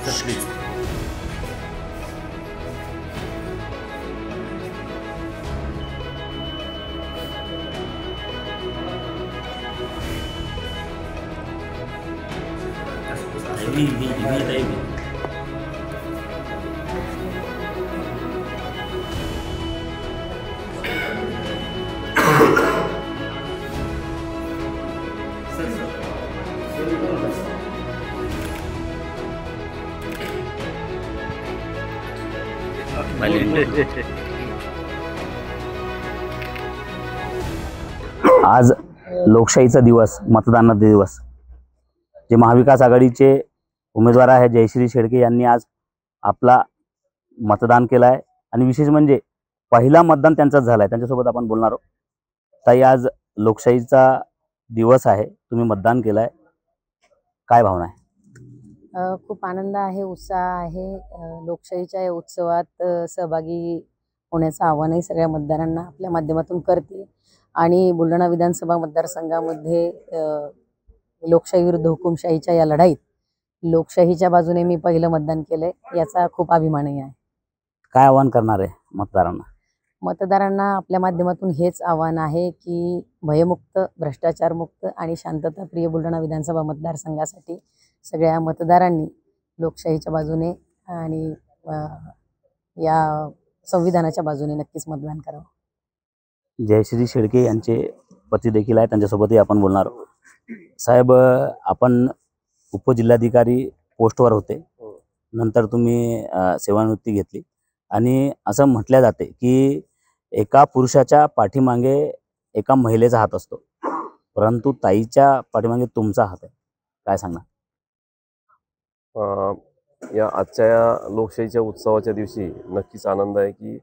सक्रीच. आज लोकशाहीचा दिवस, मतदानाचा दिवस. जे महाविकास आघाडीचे उमेदवार आहे जयश्री शेळके यांनी आज आपला मतदान केलं आहे आणि विशेष म्हणजे पहिला मतदान त्यांचाच झाला आहे. त्यांच्यासोबत आपण बोलणार आहोत. ताई, आज लोकशाहीचा दिवस आहे, तुम्ही मतदान केलं आहे, काय भावना आहे? खूप आनंद आहे, उत्साह आहे. लोकशाहीच्या या उत्सवात सहभागी होण्याचं आव्हानही सगळ्या मतदारांना आपल्या माध्यमातून करते. आणि बुलढाणा विधानसभा मतदारसंघामध्ये लोकशाही विरुद्ध हुकुमशाहीच्या या लढाईत लोकशाहीच्या बाजूने मी पहिलं मतदान केलंय, याचा खूप अभिमानही आहे. काय आव्हान करणार आहे मतदारांना? मतदारांना आपल्या माध्यमातून हेच आव्हान आहे की भयमुक्त, भ्रष्टाचारमुक्त आणि शांतताप्रिय बुलढाणा विधानसभा मतदारसंघासाठी सगळ्या मतदारांनी लोकशाहीच्या बाजूने आणि या संविधानाच्या बाजूने नक्कीच मतदान करावं. जयश्री शेळके यांचे पती देखील आहे, त्यांच्यासोबतही आपण बोलणार आहोत. साहेब, आपण उपजिल्हाधिकारी पोस्टवर होते, नंतर तुम्ही सेवानिवृत्ती घेतली आणि असं म्हटलं जाते की एका पुरुषाच्या पाठीमागे एका महिलेचा हात असतो, परंतु ताईच्या पाठीमागे तुमचा हात आहे, काय सांगणार? या आजच्या या लोकशाहीच्या उत्सवाच्या दिवशी नक्कीच आनंद आहे की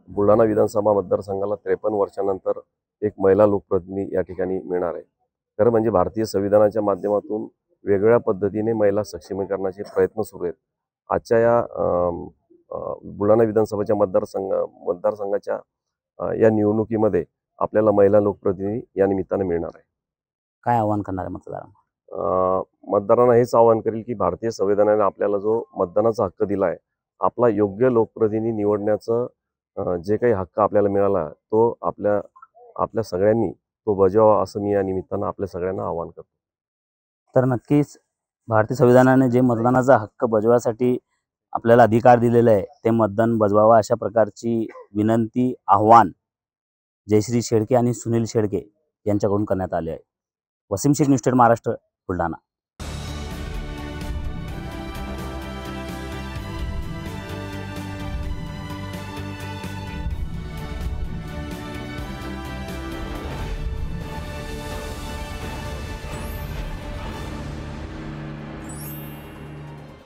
बुलढाणा विधानसभा मतदारसंघाला 53 वर्षानंतर एक महिला लोकप्रतिनिधी या ठिकाणी मिळणार आहे. खरं म्हणजे भारतीय संविधानाच्या माध्यमातून वेगवेगळ्या पद्धतीने महिला सक्षमीकरणाचे प्रयत्न सुरू आहेत. आजच्या या बुलढाणा विधानसभेच्या मतदारसंघाच्या या निवडणुकीमध्ये आपल्याला महिला लोकप्रतिनिधी या निमित्ताने मिळणार आहे. काय आव्हान करणार आहे मतदारांना? मतदारांना हेच आवाहन करेल की भारतीय संविधानाने आपल्याला जो मतदानाचा हक्क दिला आहे, आपला योग्य लोकप्रतिनिधी निवडण्याचं जे काही हक्क आपल्याला मिळाला तो आपल्या सगळ्यांनी तो बजावा, असं मी या निमित्तानं आपल्या सगळ्यांना आवाहन करतो. तर नक्कीच भारतीय संविधानाने जे मतदानाचा हक्क बजवासाठी आपल्याला अधिकार दिलेला आहे ते मतदान बजवावा, अशा प्रकारची विनंती, आव्हान जयश्री शेळके आणि सुनील शेळके यांच्याकडून करण्यात आले आहे. Waseem Shaikh, news state Maharashtra, Buldhana.